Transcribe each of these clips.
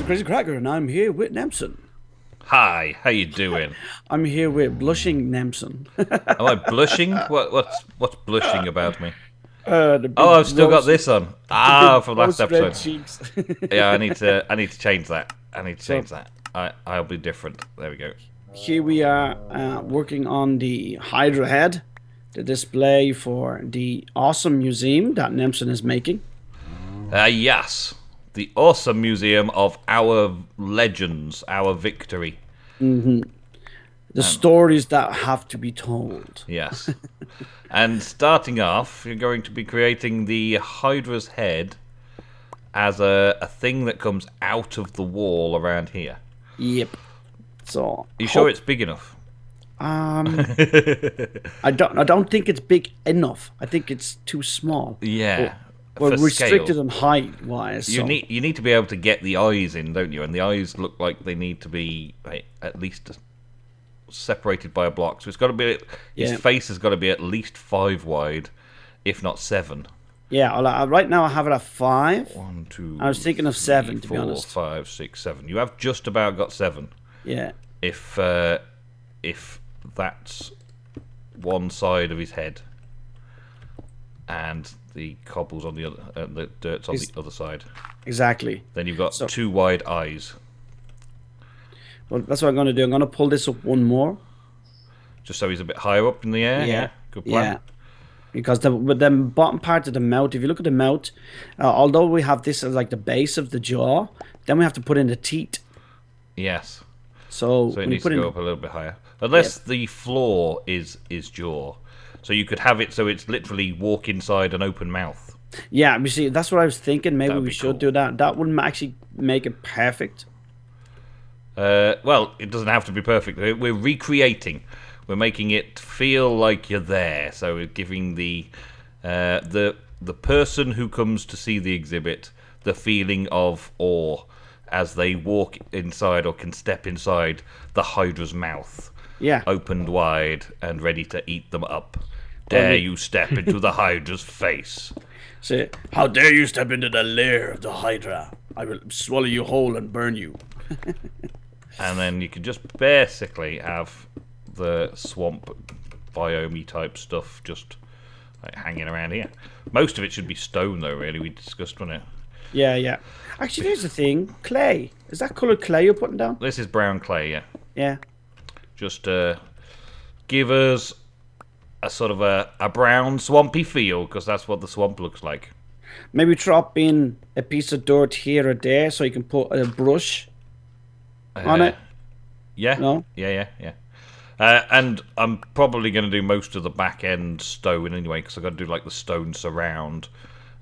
Crazy Cracker, and I'm here with Nemsun. Hi, how you doing? I'm here with blushing Nemsun. Am I blushing? What's blushing about me? The Oh, big I've still got rose, this on. the Ah, big from last rose red episode. cheeks. Yeah, I need to change that. I need to So change that. I'll be different. There we go. here we are working on the Hydra head, the display for the awesome museum that Nemsun is making. Yes, the awesome museum of our legends, our victory. The stories that have to be told. Yes. And starting off, you're going to be creating the Hydra's head as a thing that comes out of the wall around here. Yep. So You sure it's big enough? um I don't think it's big enough. I think it's too small. Yeah. We're For restricted scale. on height wise. You So. need to be able to get the eyes in, don't you? And the eyes look like they need to be at least separated by a block. So it's got to be. His Yeah. face has got to be at least 5 wide, if not 7. Yeah, right now I have it at 5. 1, 2. I was thinking of 7, to be 4, honest. 5, 6, 7. You have just about got 7. Yeah, If that's one side of his head, and the cobble's on the other, the dirt's on the other side, exactly. then you've got So- 2 wide eyes. Well, that's what I'm going to do. I'm going to pull this up one more. Just so he's a bit higher up in the air. Yeah, good plan. Yeah. Because with the bottom part of the mouth, if you look at the mouth, although we have this as like the base of the jaw, then we have to put in the teeth. Yes. So, So it when you needs put to in, go up a little bit higher. Unless the floor is jaw. So you could have it so it's literally walk inside an open mouth. yeah, you see, that's what I was thinking. Maybe That'd we be should cool. do that. That would actually make it perfect. Well, it doesn't have to be perfect. We're recreating. We're making it feel like you're there. So we're giving the person who comes to see the exhibit the feeling of awe as they walk inside or can step inside the Hydra's mouth, Yeah. opened wide and ready to eat them up. Dare they- you step into the Hydra's face. Say, how dare you step into the lair of the Hydra? I will swallow you whole and burn you. And then you can just basically have the swamp biome type stuff just like hanging around here. Most of it should be stone though, really. We discussed, wasn't it? Yeah, yeah. Actually, here's the thing. Clay. Is that colored clay you're putting down? This is brown clay, yeah. Yeah. Just give us a sort of a brown swampy feel, because that's what the swamp looks like. Maybe drop in a piece of dirt here or there so you can put a brush on it. Yeah, No? yeah. And I'm probably going to do most of the back end stone anyway, because I've got to do like the stone surround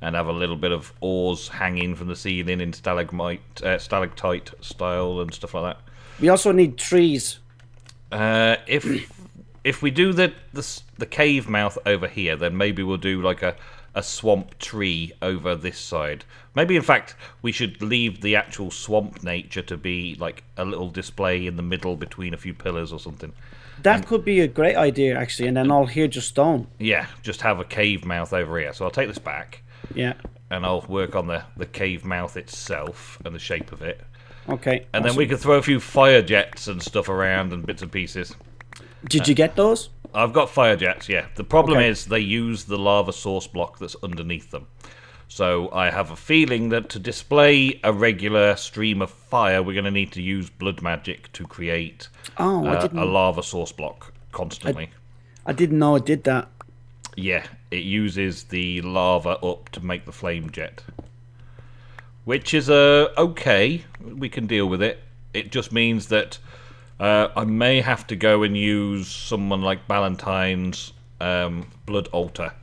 and have a little bit of oars hanging from the ceiling in stalactite style and stuff like that. We also need trees. If we do the cave mouth over here, then maybe we'll do like a swamp tree over this side. Maybe in fact we should leave the actual swamp nature to be like a little display in the middle between a few pillars or something. That could be a great idea, actually, and then all here just stone. Yeah, just have a cave mouth over here. So I'll take this back Yeah. and I'll work on the cave mouth itself and the shape of it. Okay. And then we can throw a few fire jets and stuff around and bits and pieces. Did you get those? I've got fire jets, yeah. The problem Okay. is they use the lava source block that's underneath them. So I have a feeling that to display a regular stream of fire, we're going to need to use blood magic to create Oh, I a didn't. lava source block constantly. I didn't know it did that. Yeah, it uses the lava up to make the flame jet. Which is okay, we can deal with it. It just means that I may have to go and use someone like Ballantyne's blood altar.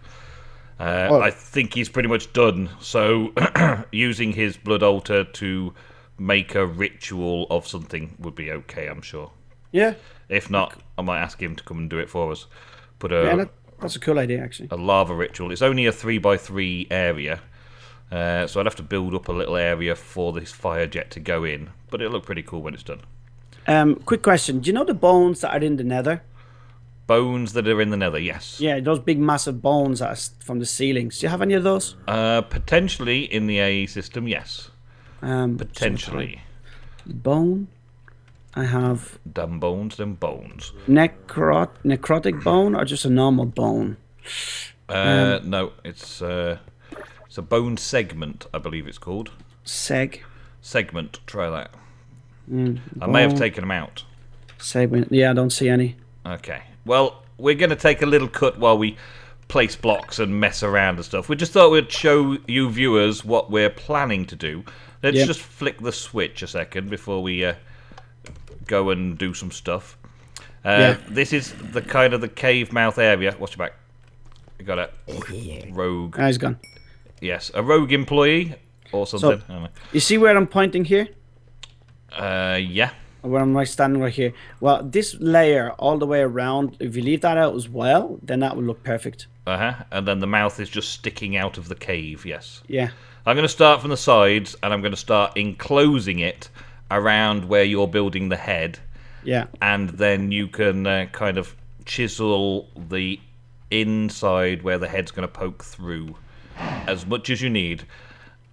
I think he's pretty much done, so using his blood altar to make a ritual of something would be okay, I'm sure. Yeah. If not, I might ask him to come and do it for us. Put Yeah, that's a cool idea, actually. a lava ritual. It's only a 3x3 area, so I'd have to build up a little area for this fire jet to go in, but it'll look pretty cool when it's done. Quick question. Do you know the bones that are in the nether? Bones that are in the nether, yes. Yeah, those big massive bones that are from the ceilings. Do you have any of those? Potentially in the AE system, yes. Um, Potentially. bone. I have Them bones, them bones. necrotic bone or just a normal bone. No, it's a bone segment, I believe it's called. Seg. Segment, try that. I may have Bone taken them out. segment. Yeah, I don't see any. Okay. Well, we're going to take a little cut while we place blocks and mess around and stuff. We just thought we'd show you viewers what we're planning to do. Let's Yep. just flick the switch a second before we go and do some stuff. Yeah. This is the kind of the cave mouth area. Watch your back. You got a rogue. Ah, he's gone. Yes, a rogue employee or something. I don't You see where I'm pointing here? know. Yeah. Where I'm standing right here. Well, this layer all the way around, if you leave that out as well, then that will look perfect. And then the mouth is just sticking out of the cave, yes. Yeah. I'm going to start from the sides, and I'm going to start enclosing it around where you're building the head. Yeah. And then you can kind of chisel the inside where the head's going to poke through as much as you need.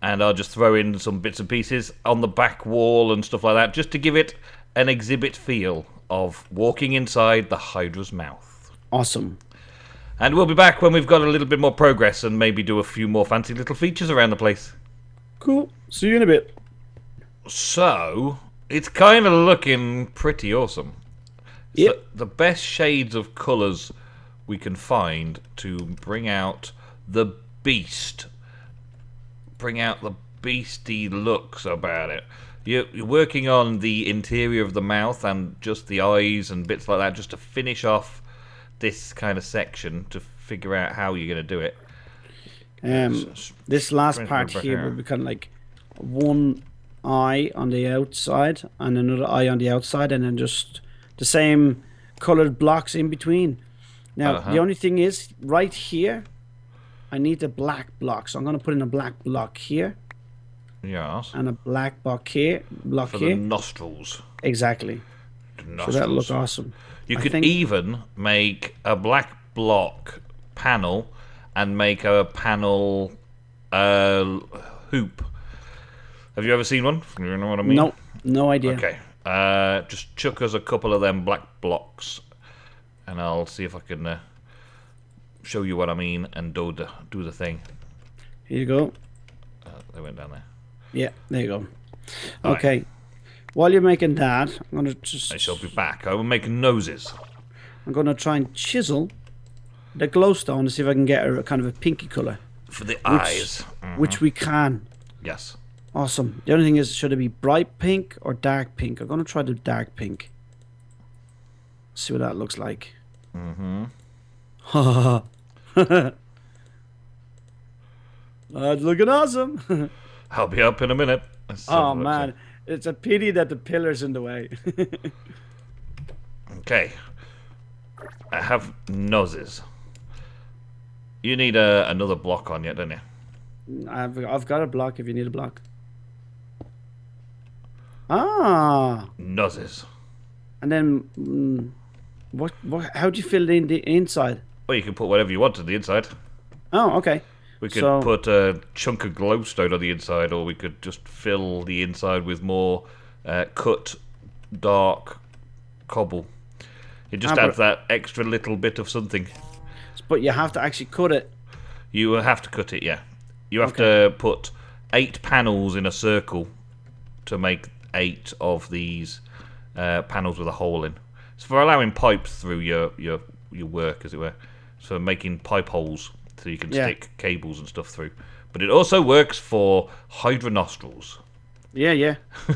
And I'll just throw in some bits and pieces on the back wall and stuff like that, just to give it an exhibit feel of walking inside the Hydra's mouth. Awesome. And we'll be back when we've got a little bit more progress and maybe do a few more fancy little features around the place. Cool. See you in a bit. So, it's kind of looking pretty awesome. Yep. So the best shades of colours we can find to bring out the beast. Bring out the beastie looks about it. You're working on the interior of the mouth and just the eyes and bits like that, just to finish off this kind of section to figure out how you're going to do it. This last Sprint part over here here. will be kind of like one eye on the outside and another eye on the outside, and then just the same colored blocks in between. Now, the only thing is, right here, I need a black block. So I'm going to put in a black block here Yes. and a black block here. For the nostrils. Exactly. The So nostrils. that'll look awesome. You I could think- even make a black block panel and make a panel hoop. Have you ever seen one? You know what I mean? No, no idea. Okay. Just chuck us a couple of them black blocks, and I'll see if I can show you what I mean and do the thing. Here you go. They went down there. Yeah, there you go. All Okay. While you're making that, I'm gonna I shall be back. I will make noses. I'm gonna try and chisel the glowstone to see if I can get a kind of a pinky color, For the eyes. which we can. Yes. Awesome. The only thing is, should it be bright pink or dark pink? I'm gonna try the dark pink. See what that looks like. That's looking awesome. I'll be up in a minute. Let's have a Oh look. man, it's a pity that the pillar's in the way. Okay. I have noses. You need another block on yet, don't you? I've got a block if you need a block. Ah, Noses. and then what? How do you fill in the inside? Well, you can put whatever you want to the inside. Oh, okay. We could So- put a chunk of glowstone on the inside, or we could just fill the inside with more cut, dark cobble. It just Ah, adds that extra little bit of something. But you have to actually cut it. You will have to cut it, yeah. You have to put 8 panels in a circle to make 8 of these panels with a hole in. It's for allowing pipes through your work, as it were. It's for making pipe holes so you can Yeah. stick cables and stuff through. But it also works for Hydra nostrils. Yeah, yeah.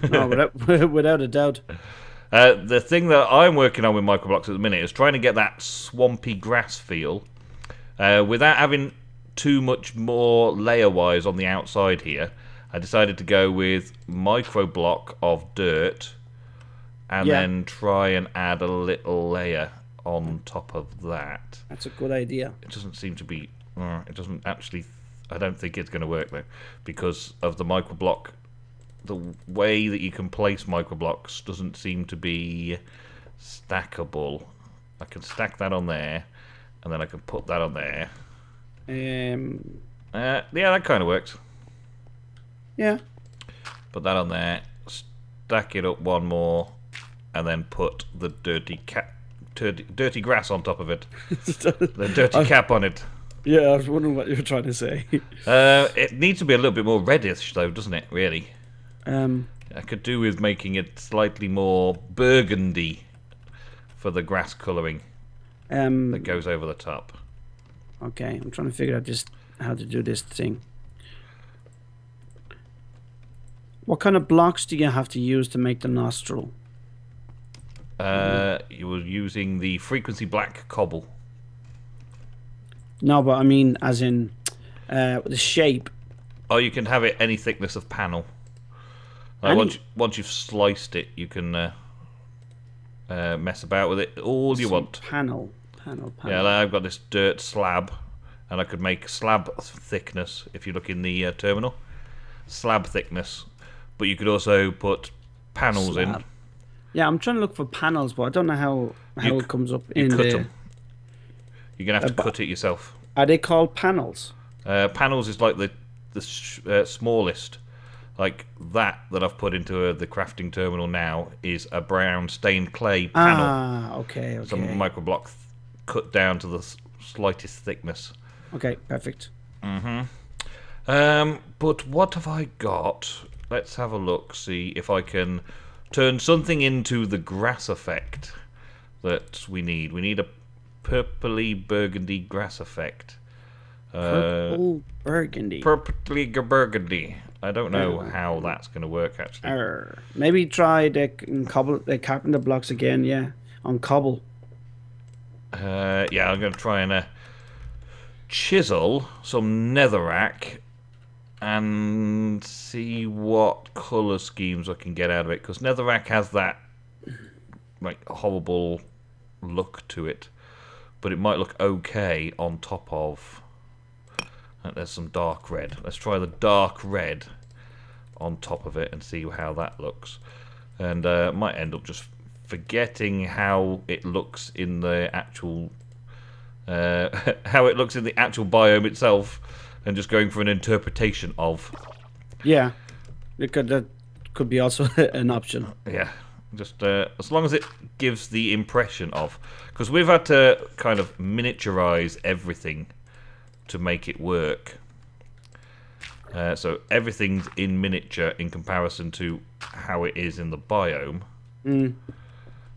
No, without a doubt. The thing that I'm working on with microblocks at the minute is trying to get that swampy grass feel without having too much more layer-wise on the outside here. I decided to go with microblock of dirt and Yeah. then try and add a little layer on top of that. That's a good idea. It doesn't seem to be... it doesn't actually... I don't think it's going to work, though, because of the microblock. The way that you can place microblocks doesn't seem to be stackable. I can stack that on there, and then I can put that on there. Yeah, that kind of works. Yeah. Put that on there, stack it up one more, and then put the dirty grass on top of it. The dirty cap on it. Yeah, I was wondering what you were trying to say. It needs to be a little bit more reddish, though, doesn't it? Really. I could do with making it slightly more burgundy for the grass colouring that goes over the top. Okay, I'm trying to figure out just how to do this thing. What kind of blocks do you have to use to make the nostril? You were using the frequency black cobble. No, but I mean, as in the shape. Oh, you can have it any thickness of panel. Like once you've sliced it, you can mess about with it all you want. Panel. Yeah, like I've got this dirt slab, and I could make slab thickness if you look in the terminal. Slab thickness, but you could also put panels in. Yeah, I'm trying to look for panels, but I don't know how it comes up in cut the. Them. You're gonna have to cut it yourself. Are they called panels? Panels is like the smallest. Like that I've put into the crafting terminal now is a brown stained clay panel. Ah, okay. Some microblock cut down to the slightest thickness. Okay, perfect. But what have I got? Let's have a look, see if I can turn something into the grass effect that we need. We need a purpley burgundy grass effect. Purple burgundy. Purpley burgundy. I don't know how that's going to work actually. Maybe try the carpenter blocks again. Yeah, on cobble. Yeah, I'm going to try and chisel some netherrack and see what colour schemes I can get out of it, because netherrack has that like horrible look to it, but it might look okay on top of. There's some dark red. Let's try the dark red on top of it and see how that looks. And might end up just forgetting how it looks in the actual biome itself, and just going for an interpretation of. Yeah, that could be also an option. Yeah, just as long as it gives the impression of, because we've had to kind of miniaturize everything to make it work. So everything's in miniature in comparison to how it is in the biome.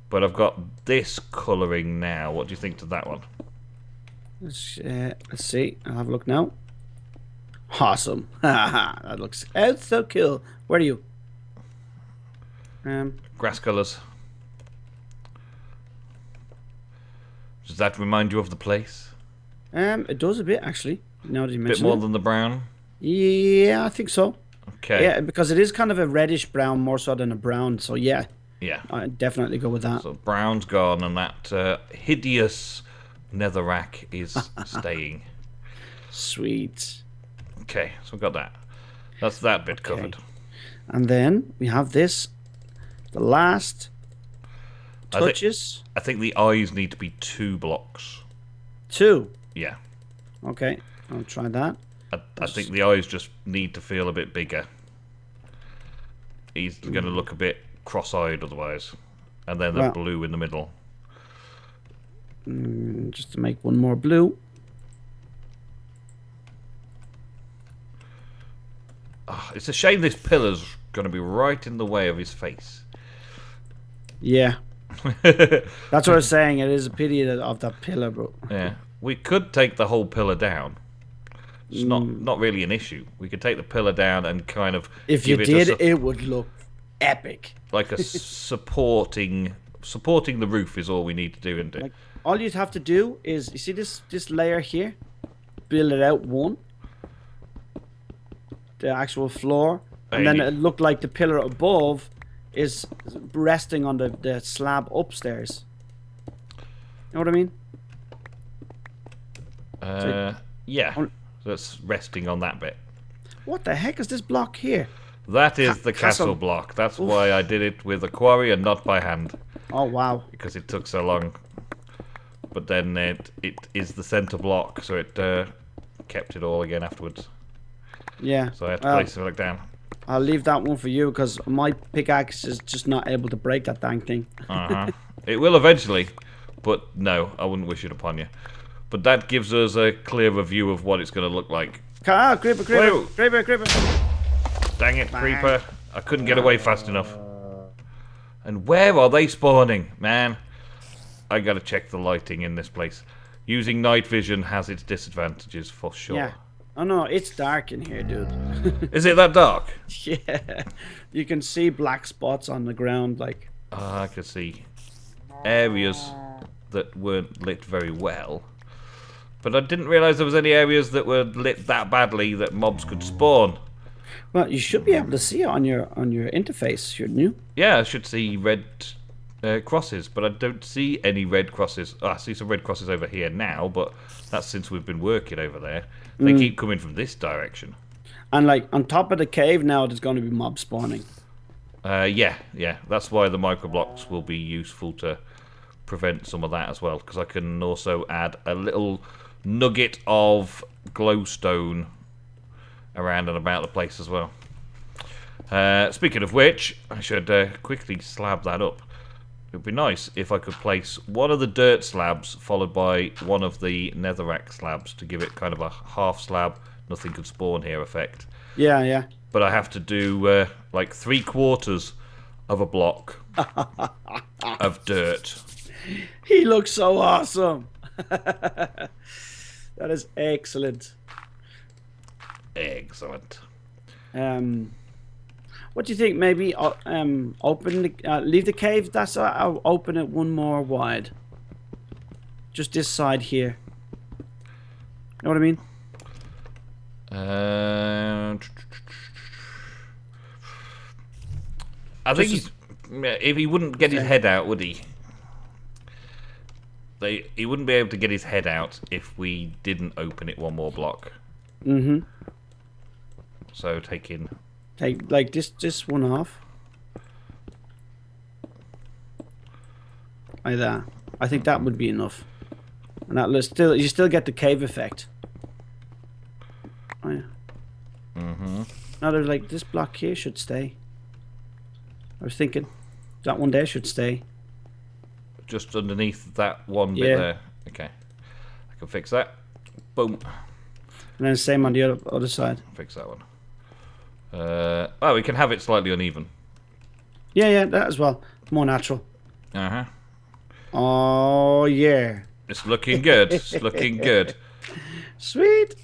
But I've got this colouring now. What do you think to that one? Let's see. I'll have a look now. Awesome. That looks so cool. Where are you? Grass colours. Does that remind you of the place? It does a bit actually. Now that you mention it. A bit more than the brown? Yeah, I think so. Okay. Yeah, because it is kind of a reddish brown more so than a brown. So yeah. Yeah. I'd definitely go with that. So brown's gone, and that hideous netherrack is staying. Sweet. Okay, so we've got that. That's that bit covered. And then we have this. The last touches. I think the eyes need to be 2 blocks. 2? Yeah. Okay, I'll try that. I think the eyes just need to feel a bit bigger. He's going to look a bit cross-eyed otherwise. And then the blue in the middle. Just to make one more blue. It's a shame this pillar's going to be right in the way of his face. Yeah. That's what I was saying. It is a pity of that pillar, bro. Yeah. We could take the whole pillar down. It's not really an issue. We could take the pillar down and kind of. If you did, it would look epic. Like a supporting the roof is all we need to do, isn't it? Like, all you'd have to do is, you see this layer here? Build it out one. The actual floor. And then it looked like the pillar above is resting on the slab upstairs. You know what I mean? Yeah. So it's resting on that bit. What the heck is this block here? That is the castle block. That's why I did it with a quarry and not by hand. Oh, wow. Because it took so long. But then it is the centre block, so it kept it all again afterwards. Yeah. So I had to place it back down. I'll leave that one for you because my pickaxe is just not able to break that dang thing. It will eventually, but no, I wouldn't wish it upon you. But that gives us a clearer view of what it's going to look like. Ah, creeper, creeper, creeper, creeper. Dang it, creeper. I couldn't get away fast enough. And where are they spawning? Man, I gotta check the lighting in this place. Using night vision has its disadvantages for sure. Yeah. Oh no, it's dark in here, dude. Is it that dark? Yeah. You can see black spots on the ground, like. I can see areas that weren't lit very well. But I didn't realise there was any areas that were lit that badly that mobs could spawn. Well, you should be able to see it on your interface, shouldn't you? Yeah, I should see red crosses, but I don't see any red crosses. Oh, I see some red crosses over here now, but that's since we've been working over there. They keep coming from this direction. And like on top of the cave now, there's going to be mob spawning. Yeah. That's why the microblocks will be useful to prevent some of that as well, because I can also add a little nugget of glowstone around and about the place as well. Speaking of which, I should quickly slab that up. It would be nice if I could place one of the dirt slabs followed by one of the netherrack slabs to give it kind of a half slab, nothing could spawn here effect. Yeah. But I have to do like 3/4 of a block of dirt. He looks so awesome. That is excellent. Excellent. What do you think? Maybe open the leave the cave. That's I'll open it one more wide. Just this side here. Know what I mean? I think if he wouldn't get his head out, would he? He wouldn't be able to get his head out if we didn't open it one more block. So take like this one off. Like that. I think that would be enough. And that you still get the cave effect. Oh yeah. Now they're like this block here should stay. I was thinking that one there should stay. Just underneath that one bit there. Okay. I can fix that. Boom. And then same on the other side. Fix that one. Oh, we can have it slightly uneven. Yeah, that as well. More natural. Oh, yeah. It's looking good. It's looking good. Sweet.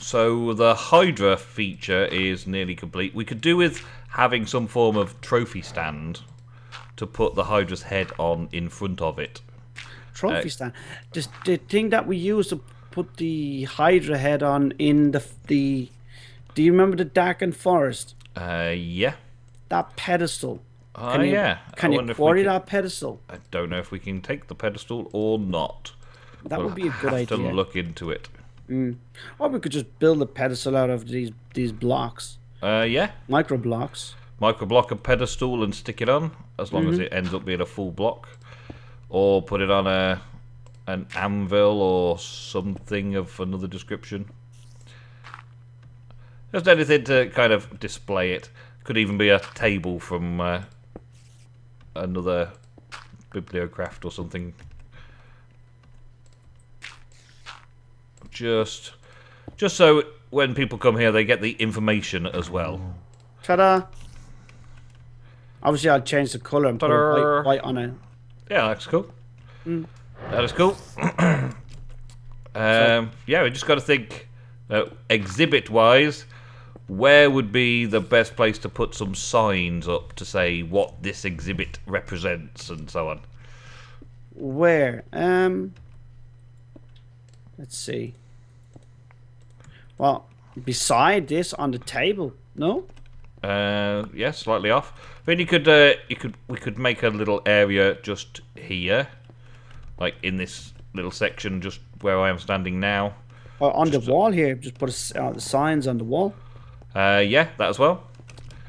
So the Hydra feature is nearly complete. We could do with having some form of trophy stand to put the Hydra's head on in front of it. Trophy stand. Just the thing that we used to put the Hydra head on in the do you remember the Darkened Forest? Yeah. That pedestal. Yeah. Can you quarry that pedestal? I don't know if we can take the pedestal or not. That would be a good idea. Have to look into it. Or we could just build a pedestal out of these blocks. Yeah. Micro blocks. Micro block a pedestal and stick it on, as long as it ends up being a full block. Or put it on an anvil or something of another description. Just anything to kind of display it. Could even be a table from another bibliocraft or something. Just so when people come here, they get the information as well. Ta-da! Obviously, I'll change the colour and put white on it. Yeah, that's cool. That is cool. Yeah, we just got to think exhibit-wise. Where would be the best place to put some signs up to say what this exhibit represents and so on? Where? Let's see. Well, beside this on the table, no? Yeah, slightly off. I mean, we could make a little area just here, like in this little section, just where I am standing now. Or on the wall here, just put the signs on the wall. Yeah, that as well.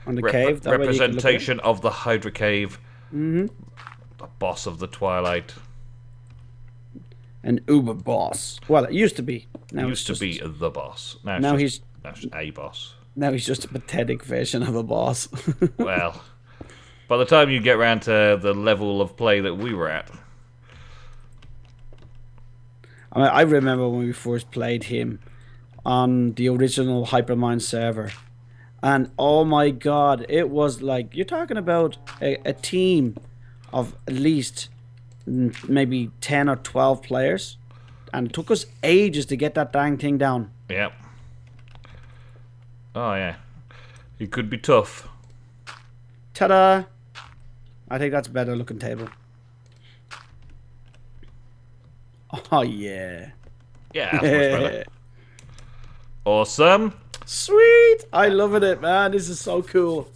On the cave. That representation of the Hydra cave. The boss of the Twilight. An uber boss. Well, it used to be. Now used to be the boss. Now he's a boss. Now he's just a pathetic version of a boss. Well, by the time you get round to the level of play that we were at. I mean, I remember when we first played him on the original Hypermine server. And oh my god, it was like, you're talking about a team of at least maybe 10 or 12 players. And it took us ages to get that dang thing down. Yep. Oh, yeah. It could be tough. Ta-da! I think that's a better looking table. Oh, yeah. Yeah, that's much better. Awesome. Sweet! I loving it, man. This is so cool.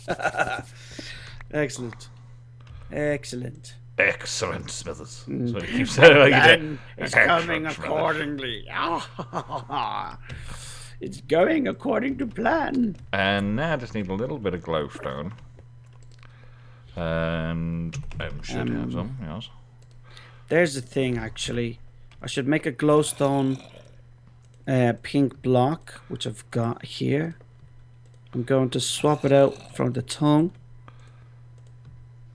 Excellent. Excellent. Excellent, Smithers. That's what he keeps saying. Plan is coming accordingly. It's going according to plan. And now I just need a little bit of glowstone. And should have some, yes. There's the thing, actually. I should make a glowstone pink block, which I've got here. I'm going to swap it out from the tongue.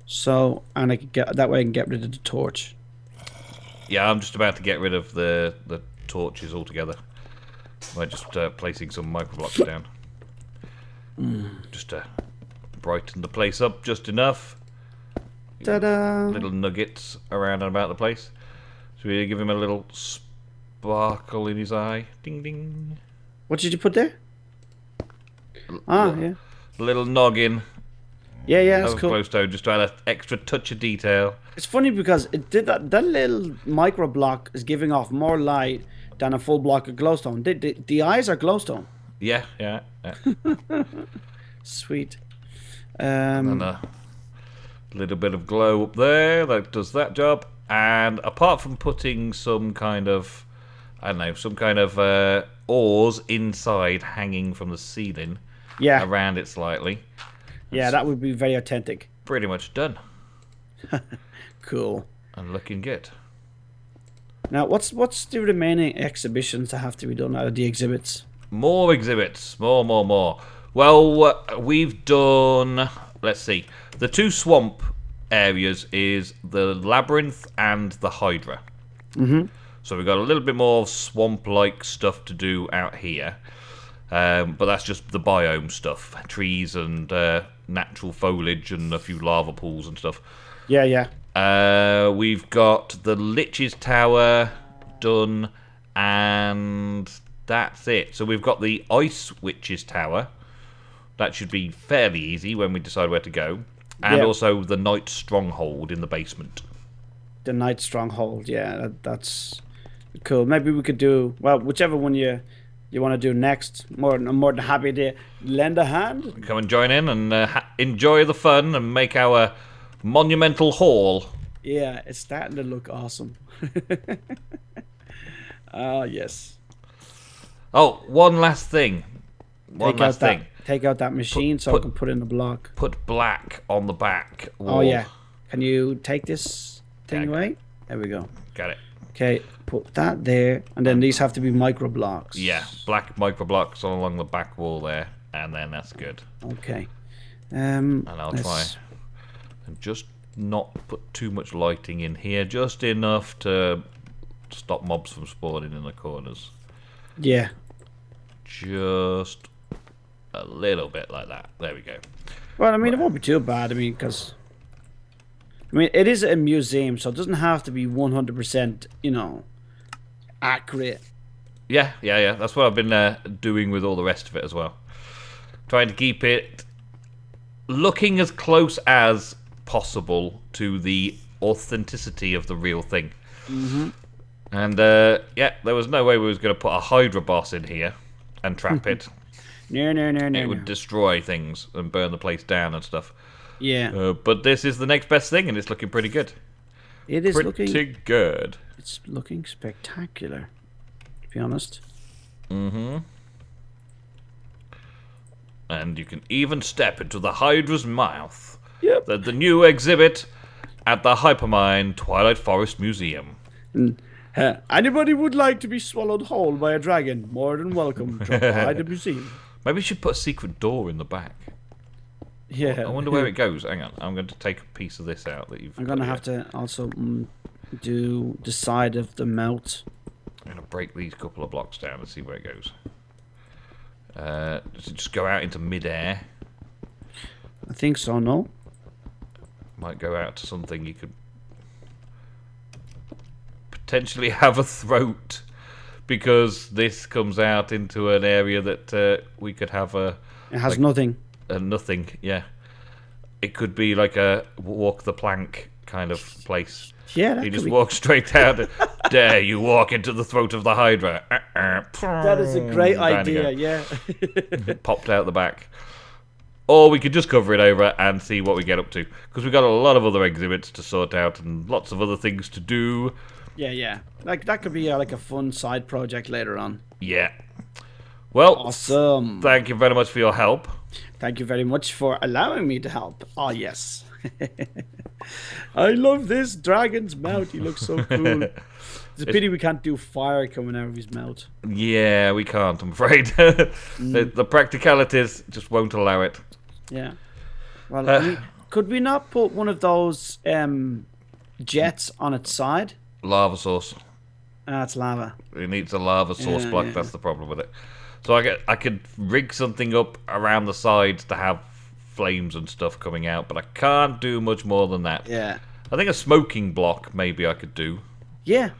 So, and I can get that way I can get rid of the torch. Yeah, I'm just about to get rid of the torches altogether. By just placing some microblocks down. Just to brighten the place up just enough. Ta-da! Little nuggets around and about the place. So we give him a little sparkle in his eye. Ding ding. What did you put there? Yeah. A little noggin. Yeah, that's cool. Glowstone, just to add an extra touch of detail. It's funny because it did that little micro block is giving off more light than a full block of glowstone. The eyes are glowstone. Yeah. Sweet. And a little bit of glow up there that does that job. And apart from putting some kind of, I don't know, some kind of ores inside hanging from the ceiling around it slightly. Yeah, that would be very authentic. Pretty much done. Cool. And looking good. Now, what's the remaining exhibitions that have to be done out of the exhibits? More exhibits. More. Well, we've done, let's see, the two swamp areas is the labyrinth and the Hydra. So we've got a little bit more swamp-like stuff to do out here. But that's just the biome stuff. Trees and natural foliage and a few lava pools and stuff. Yeah. We've got the Lich's Tower done, and that's it. So we've got the Ice Witch's Tower. That should be fairly easy when we decide where to go. And also the Night Stronghold in the basement. The Night Stronghold, yeah, that's cool. Maybe we could do, well, whichever one you want to do next. I'm more than happy to lend a hand. Come and join in and enjoy the fun and make our monumental hall. Yeah, it's starting to look awesome. Yes. Oh, one last thing. Take out that machine so I can put in the block. Put black on the back wall. Oh, yeah. Can you take this thing away? There we go. Got it. Okay, put that there. And then these have to be micro blocks. Yeah, black micro blocks along the back wall there. And then that's good. Okay. And I'll try and just not put too much lighting in here. Just enough to stop mobs from spawning in the corners. Yeah. Just a little bit like that. There we go. Well, I mean, it won't be too bad. I mean, because it is a museum, so it doesn't have to be 100%, accurate. Yeah. That's what I've been doing with all the rest of it as well. Trying to keep it looking as close as possible to the authenticity of the real thing. And there was no way we was going to put a Hydra boss in here and trap it. No. It would destroy things and burn the place down and stuff. Yeah. But this is the next best thing, and it's looking pretty good. It is pretty good. It's looking spectacular, to be honest. And you can even step into the Hydra's mouth. Yep. The new exhibit at the Hypermine Twilight Forest Museum. Anybody would like to be swallowed whole by a dragon? More than welcome. Drop by the museum. Maybe we should put a secret door in the back. Yeah. I wonder where it goes. Hang on, I'm going to take a piece of this out that you've. I'm gonna have to also do the side of the mount. I'm going to break these couple of blocks down and see where it goes. Does it just go out into mid-air? I think so. No. Might go out to something you could potentially have a throat, because this comes out into an area that we could have a. It has nothing. Nothing, yeah. It could be like a walk the plank kind of place. Yeah, you just walk straight out. Dare you walk into the throat of the Hydra? That is a great idea. Yeah. Popped out the back. Or we could just cover it over and see what we get up to, because we've got a lot of other exhibits to sort out and lots of other things to do. Yeah. Like that could be like a fun side project later on. Yeah. Well, awesome. Thank you very much for your help. Thank you very much for allowing me to help. Oh, yes. I love this dragon's mouth. He looks so cool. It's a pity we can't do fire coming out of his mouth. Yeah, we can't, I'm afraid. The practicalities just won't allow it. Yeah. Well, I mean, could we not put one of those jets on its side? Lava source. It's lava. It needs a lava source block. That's the problem with it. So I could rig something up around the sides to have flames and stuff coming out, but I can't do much more than that. Yeah. I think a smoking block maybe I could do. Yeah,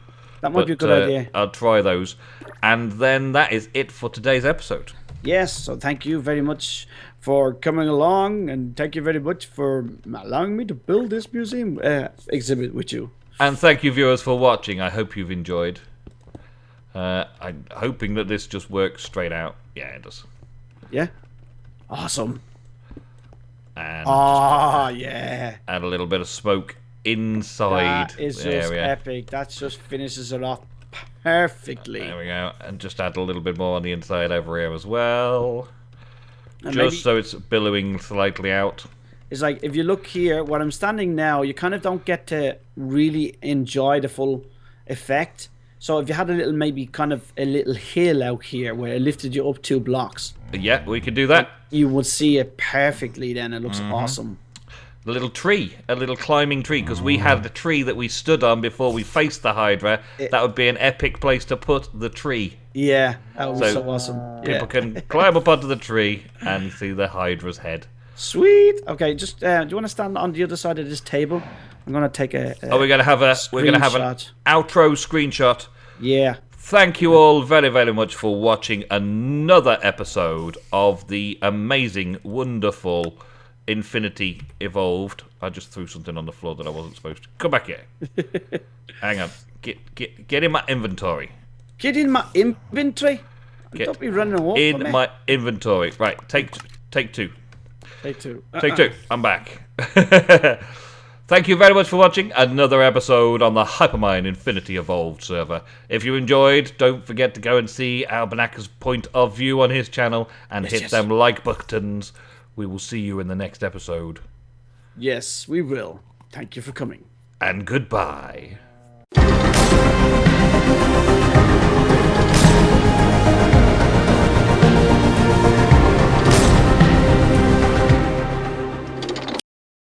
that might be a good idea. I'll try those. And then that is it for today's episode. Yes, so thank you very much for coming along, and thank you very much for allowing me to build this museum exhibit with you. And thank you, viewers, for watching. I hope you've enjoyed. I'm hoping that this just works straight out. Yeah, it does. Yeah. Awesome. And yeah. Add a little bit of smoke inside that is the just area. Epic. That just finishes it off perfectly. There we go. And just add a little bit more on the inside over here as well. And just so it's billowing slightly out. It's like, if you look here, where I'm standing now, you kind of don't get to really enjoy the full effect. So if you had a little, maybe kind of a little hill out here where it lifted you up 2 blocks. Yeah, we could do that. You would see it perfectly then. It looks awesome. A little tree, a little climbing tree, because we had the tree that we stood on before we faced the Hydra. That would be an epic place to put the tree. Yeah, that would be so awesome. People can climb up onto the tree and see the Hydra's head. Sweet. Okay, just do you want to stand on the other side of this table? I'm gonna take a we're gonna have an outro screenshot. Yeah. Thank you all very, very much for watching another episode of the amazing, wonderful Infinity Evolved. I just threw something on the floor that I wasn't supposed to. Come back here. Hang on. Get in my inventory. Get in my inventory? Don't be running away from me. In my inventory. Right, take 2. Take 2. Take 2. I'm back. Thank you very much for watching another episode on the Hypermine Infinity Evolved server. If you enjoyed, don't forget to go and see Albinancers' point of view on his channel and hit them like buttons. We will see you in the next episode. Yes, we will. Thank you for coming. And goodbye.